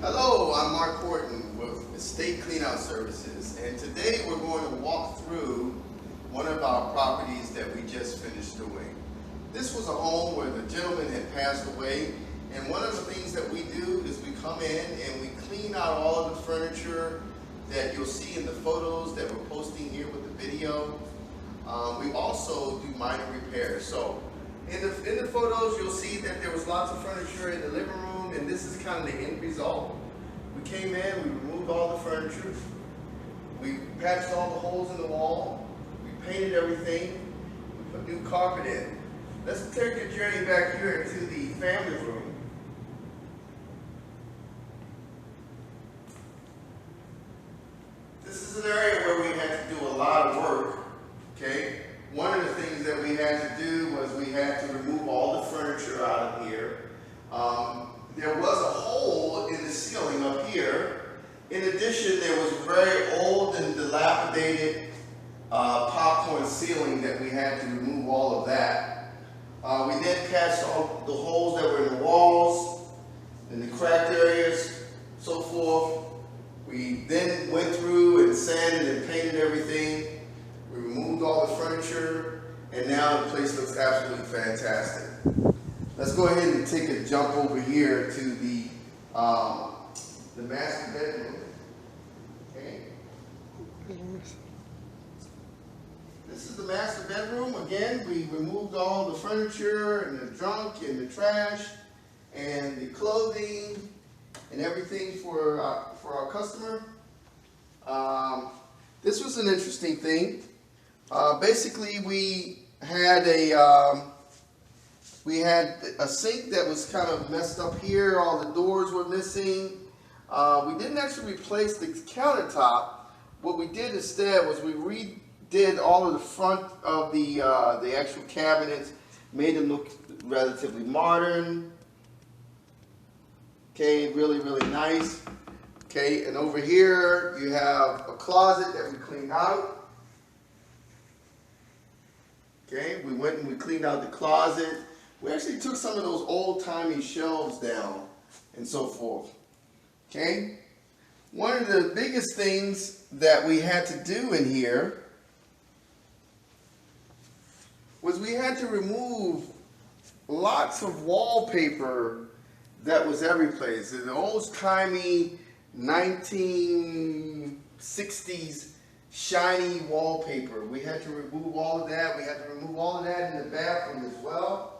Hello, I'm Mark Horton with Estate Cleanout Services, and today we're going to walk through one of our properties that we just finished doing. This was a home where the gentleman had passed away, and one of the things that we do is we come in and we clean out all of the furniture that you'll see in the photos that we're posting here with the video. We also do minor repairs. So in the photos, you'll see that there was lots of furniture in the living room, and this is kind of the end result. We came in, we removed all the furniture, we patched all the holes in the wall, we painted everything, we put new carpet in. Let's take a journey back here to the family room. This is an area where we had to do a lot of work, okay? One of the things that we had to do was we had to remove all the furniture out of here. There was a hole in the ceiling up here. In addition, there was a very old and dilapidated popcorn ceiling that we had to remove all of that. We then patched all the holes that were in the walls, in the cracked areas, so forth. We then went through and sanded and painted everything. We removed all the furniture, and now the place looks absolutely fantastic. Let's go ahead and take a jump over here to the master bedroom. Okay. This is the master bedroom. Again, we removed all the furniture and the junk and the trash and the clothing and everything for our customer. This was an interesting thing. Basically, we had a sink that was kind of messed up here. All the doors were missing. We didn't actually replace the countertop. What we did instead was we redid all of the front of the actual cabinets, made them look relatively modern. Okay, really, really nice. Okay, and over here you have a closet that we cleaned out. Okay, we went and we cleaned out the closet. We actually took some of those old-timey shelves down and so forth. Okay, one of the biggest things that we had to do in here was we had to remove lots of wallpaper that was every place. The old-timey 1960s shiny wallpaper. We had to remove all of that. We had to remove all of that in the bathroom as well.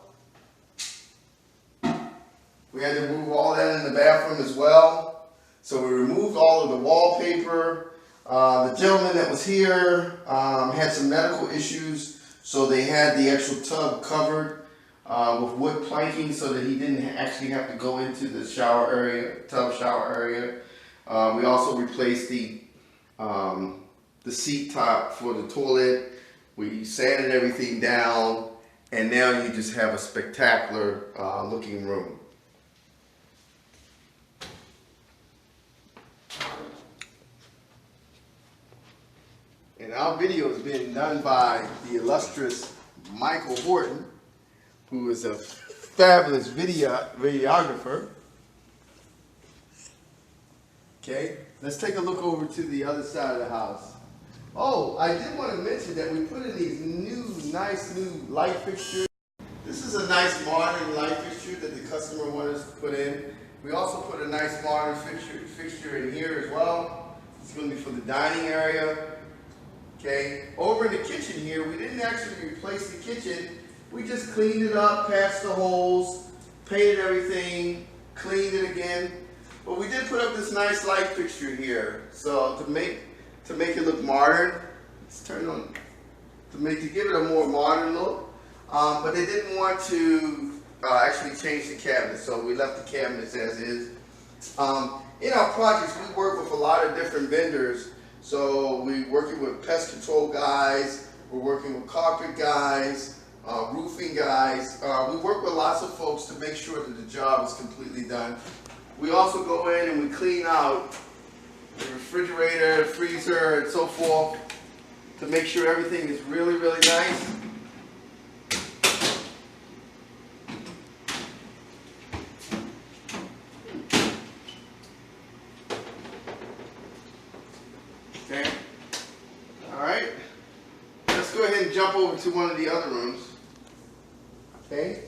We had to remove all of that in the bathroom as well. So we removed all of the wallpaper. The gentleman that was here had some medical issues, so they had the actual tub covered with wood planking so that he didn't actually have to go into the shower area, tub shower area. We also replaced the seat top for the toilet. We sanded everything down, and now you just have a spectacular looking room. And our video is being done by the illustrious Michael Horton, who is a fabulous videographer. Okay, let's take a look over to the other side of the house. Oh, I did want to mention that we put in these nice new light fixtures. This is a nice modern light fixture that the customer wanted us to put in. We also put a nice modern fixture in here as well. It's going to be for the dining area. Okay, over in the kitchen here, we didn't actually replace the kitchen. We just cleaned it up, patched the holes, painted everything, cleaned it again. But we did put up this nice light fixture here, so to make it look modern. Let's turn it on to give it a more modern look. But they didn't want to actually change the cabinet, so we left the cabinets as is. In our projects, we work with a lot of different vendors. So we're working with pest control guys, we're working with carpet guys, roofing guys. We work with lots of folks to make sure that the job is completely done. We also go in and we clean out the refrigerator, freezer, and so forth to make sure everything is really, really nice. Okay. All right. Let's go ahead and jump over to one of the other rooms. Okay.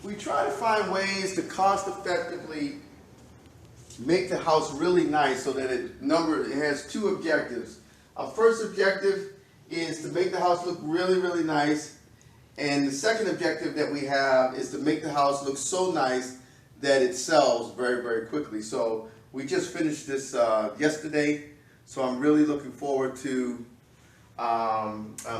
We try to find ways to cost effectively make the house really nice so that it has two objectives. Our first objective is to make the house look really, really nice. And the second objective that we have is to make the house look so nice that it sells very, very quickly. So we just finished this yesterday. So I'm really looking forward to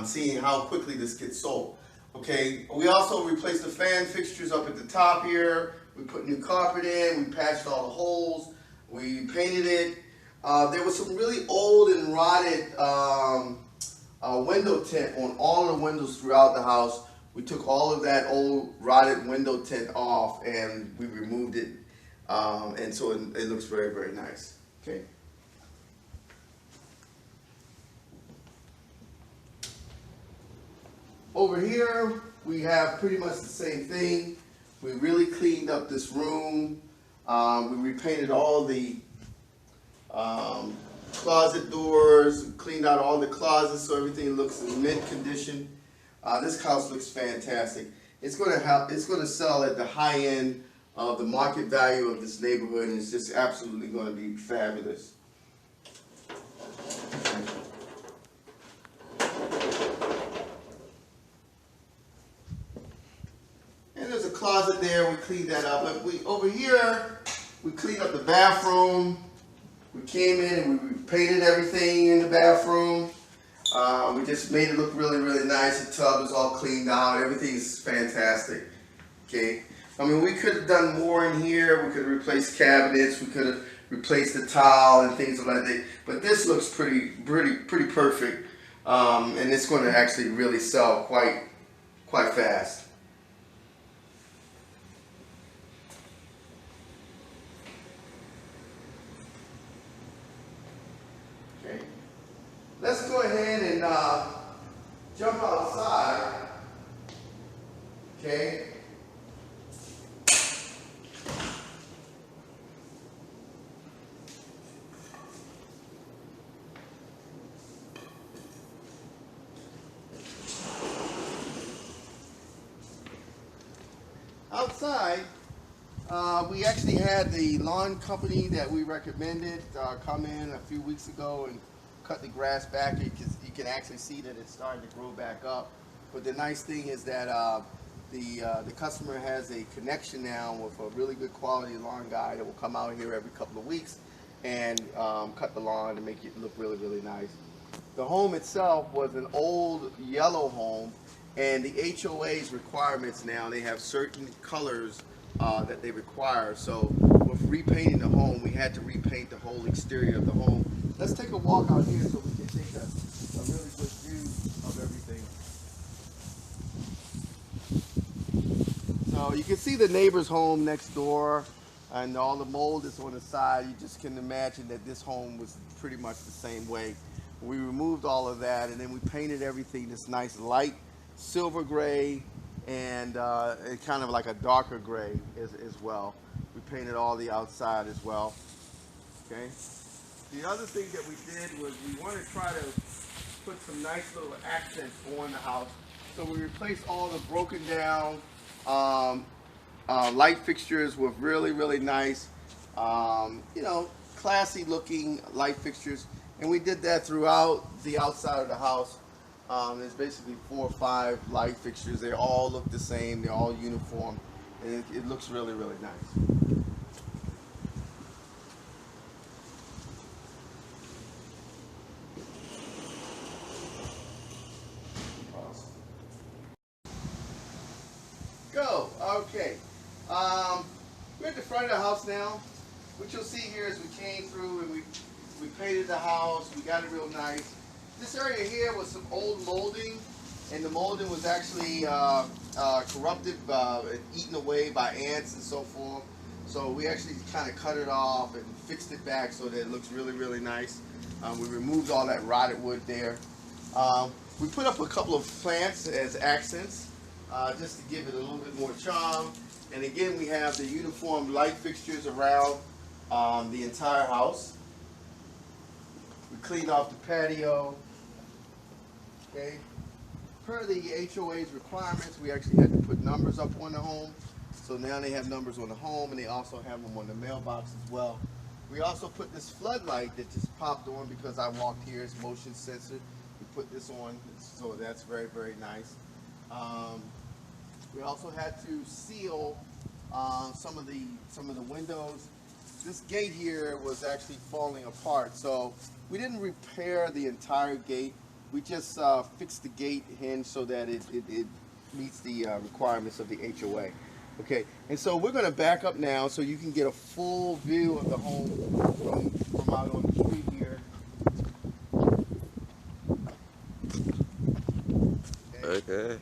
seeing how quickly this gets sold. Okay, we also replaced the fan fixtures up at the top here. We put new carpet in, we patched all the holes, we painted it. There was some really old and rotted window tint on all of the windows throughout the house. We took all of that old rotted window tint off and we removed it, and so it looks very, very nice. Okay. Over here, we have pretty much the same thing. We really cleaned up this room. We repainted all the closet doors, cleaned out all the closets so everything looks in mint condition. This house looks fantastic. It's going to sell at the high end of the market value of this neighborhood, and it's just absolutely going to be fabulous. Closet there, we cleaned that up. But over here, we cleaned up the bathroom. We came in and we painted everything in the bathroom. We just made it look really, really nice. The tub is all cleaned out. Everything is fantastic. Okay. I mean, we could have done more in here. We could have replaced cabinets. We could have replaced the tile and things like that. But this looks pretty perfect, and it's going to actually really sell quite fast. Let's go ahead and jump outside, okay? Outside, we actually had the lawn company that we recommended come in a few weeks ago and cut the grass back. You can actually see that it's starting to grow back up. But the nice thing is that the customer has a connection now with a really good quality lawn guy that will come out here every couple of weeks and cut the lawn to make it look really, really nice. The home itself was an old yellow home, and the HOA's requirements now, they have certain colors that they require. So with repainting the home, we had to repaint the whole exterior of the home. Let's take a walk out here so we can take a really good view of everything. So you can see the neighbor's home next door and all the mold is on the side. You just can imagine that this home was pretty much the same way. We removed all of that and then we painted everything this nice light silver gray and kind of like a darker gray as well. We painted all the outside as well. Okay. The other thing that we did was we want to try to put some nice little accents on the house. So we replaced all the broken down light fixtures with really, really nice, you know, classy looking light fixtures. And we did that throughout the outside of the house. There's basically 4 or 5 light fixtures. They all look the same. They're all uniform. And it looks really, really nice. Go. Okay. We're at the front of the house now. What you'll see here is we came through and we painted the house. We got it real nice. This area here was some old molding, and the molding was actually corrupted and eaten away by ants and so forth. So we actually kind of cut it off and fixed it back so that it looks really, really nice. We removed all that rotted wood there. We put up a couple of plants as accents, just to give it a little bit more charm. And again, we have the uniform light fixtures around the entire house. We cleaned off the patio. Okay. Per the HOA's requirements, we actually had to put numbers up on the home. So now they have numbers on the home, and they also have them on the mailbox as well. We also put this floodlight that just popped on because I walked here. It's motion censored. We put this on, so that's very, very nice. We also had to seal some of the windows. This gate here was actually falling apart, so we didn't repair the entire gate. We just fixed the gate hinge so that it meets the requirements of the HOA. Okay, and so we're going to back up now so you can get a full view of the home from out on the street here. Okay.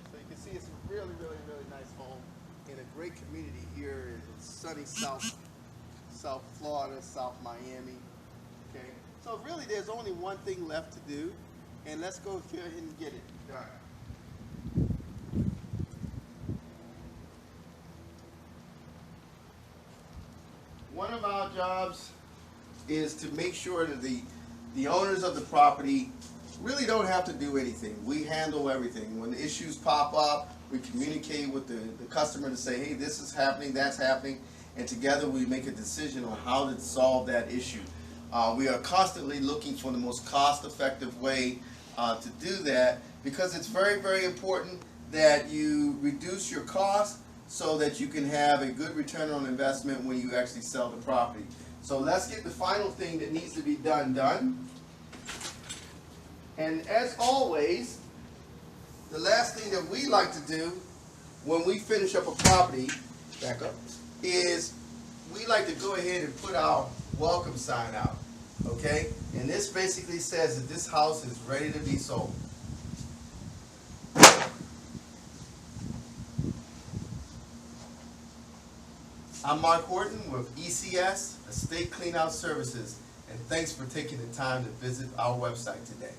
So you can see it's a really, really, really nice home in a great community here in sunny South Florida, South Miami. Okay, so really there's only one thing left to do, and let's go ahead and get it done. One of our jobs is to make sure that the owners of the property really don't have to do anything. We handle everything. When the issues pop up, we communicate with the customer to say, hey, this is happening, that's happening, and together we make a decision on how to solve that issue. We are constantly looking for the most cost-effective way to do that, because it's very, very important that you reduce your costs so that you can have a good return on investment when you actually sell the property. So let's get the final thing that needs to be done. And as always, the last thing that we like to do when we finish up a property, back up, is we like to go ahead and put our welcome sign out. Okay? And this basically says that this house is ready to be sold. I'm Mark Horton with ECS, Estate Cleanout Services, and thanks for taking the time to visit our website today.